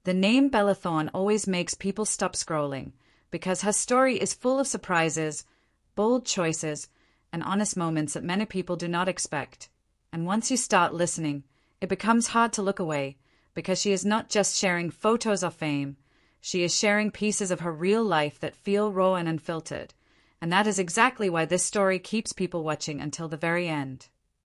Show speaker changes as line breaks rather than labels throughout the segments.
The name Bella Thorne always makes people stop scrolling, because her story is full of surprises, bold choices, and honest moments that many people do not expect. And once you start listening, it becomes hard to look away, because she is not just sharing photos of fame, she is sharing pieces of her real life that feel raw and unfiltered. And that is exactly why this story keeps people watching until the very end.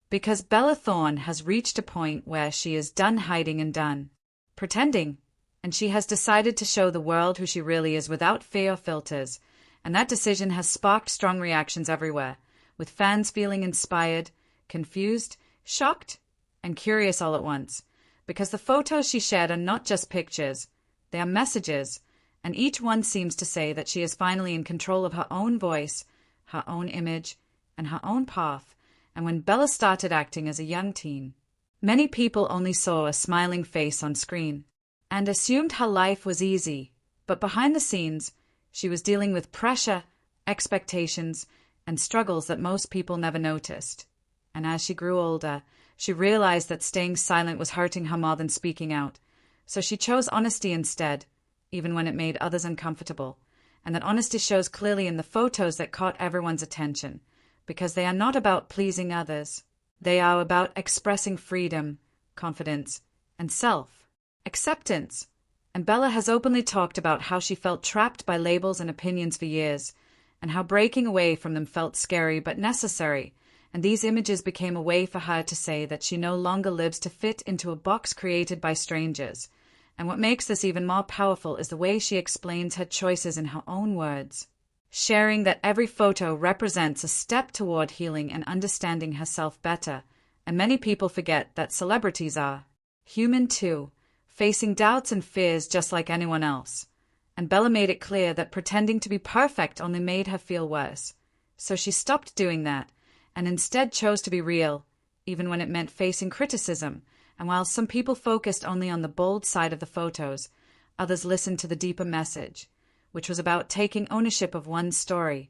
Because Bella Thorne has reached a point where she is done hiding and done pretending, and she has decided to show the world who she really is without fear or filters, and that decision has sparked strong reactions everywhere, with fans feeling inspired, confused, shocked, and curious all at once, because the photos she shared are not just pictures, they are messages, and each one seems to say that she is finally in control of her own voice, her own image, and her own path. And when Bella started acting as a young teen, many people only saw a smiling face on screen and assumed her life was easy, but behind the scenes, she was dealing with pressure, expectations, and struggles that most people never noticed. And as she grew older, she realized that staying silent was hurting her more than speaking out, so she chose honesty instead, even when it made others uncomfortable, and that honesty shows clearly in the photos that caught everyone's attention, because they are not about pleasing others. They are about expressing freedom, confidence, and self-acceptance. And Bella has openly talked about how she felt trapped by labels and opinions for years, and how breaking away from them felt scary but necessary, and these images became a way for her to say that she no longer lives to fit into a box created by strangers. And what makes this even more powerful is the way she explains her choices in her own words, sharing that every photo represents a step toward healing and understanding herself better. And many people forget that celebrities are human too, facing doubts and fears just like anyone else. And Bella made it clear that pretending to be perfect only made her feel worse. So she stopped doing that, and instead chose to be real, even when it meant facing criticism. And while some people focused only on the bold side of the photos, others listened to the deeper message, which was about taking ownership of one's story.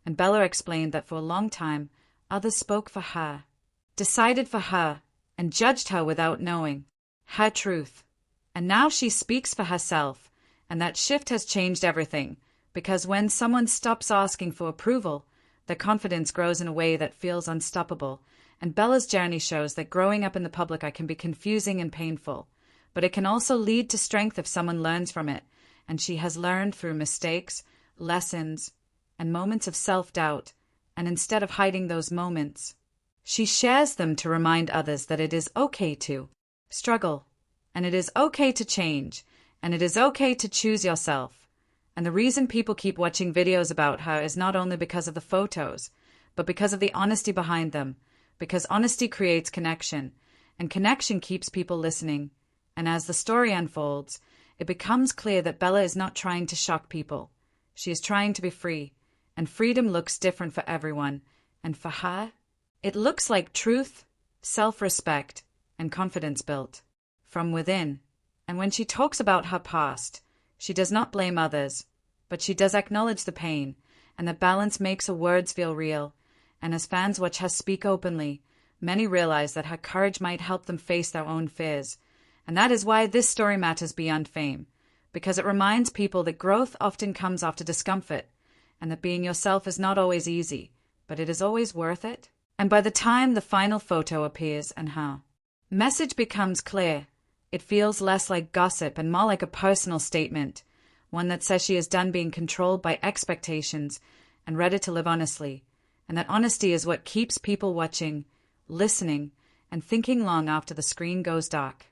And Bella explained that for a long time, others spoke for her, decided for her, and judged her without knowing her truth. And now she speaks for herself, and that shift has changed everything, because when someone stops asking for approval, their confidence grows in a way that feels unstoppable. And Bella's journey shows that growing up in the public eye can be confusing and painful, but it can also lead to strength if someone learns from it. And she has learned through mistakes, lessons, and moments of self-doubt, and instead of hiding those moments, she shares them to remind others that it is okay to struggle, and it is okay to change, and it is okay to choose yourself. And the reason people keep watching videos about her is not only because of the photos, but because of the honesty behind them, because honesty creates connection, and connection keeps people listening. And as the story unfolds, it becomes clear that Bella is not trying to shock people. She is trying to be free, and freedom looks different for everyone. And for her, it looks like truth, self-respect, and confidence built from within. And when she talks about her past, she does not blame others, but she does acknowledge the pain, and the balance makes her words feel real. And as fans watch her speak openly, many realize that her courage might help them face their own fears. And that is why this story matters beyond fame, because it reminds people that growth often comes after discomfort, and that being yourself is not always easy, but it is always worth it. And by the time the final photo appears and her message becomes clear, it feels less like gossip and more like a personal statement, one that says she is done being controlled by expectations and ready to live honestly. And that honesty is what keeps people watching, listening, and thinking long after the screen goes dark.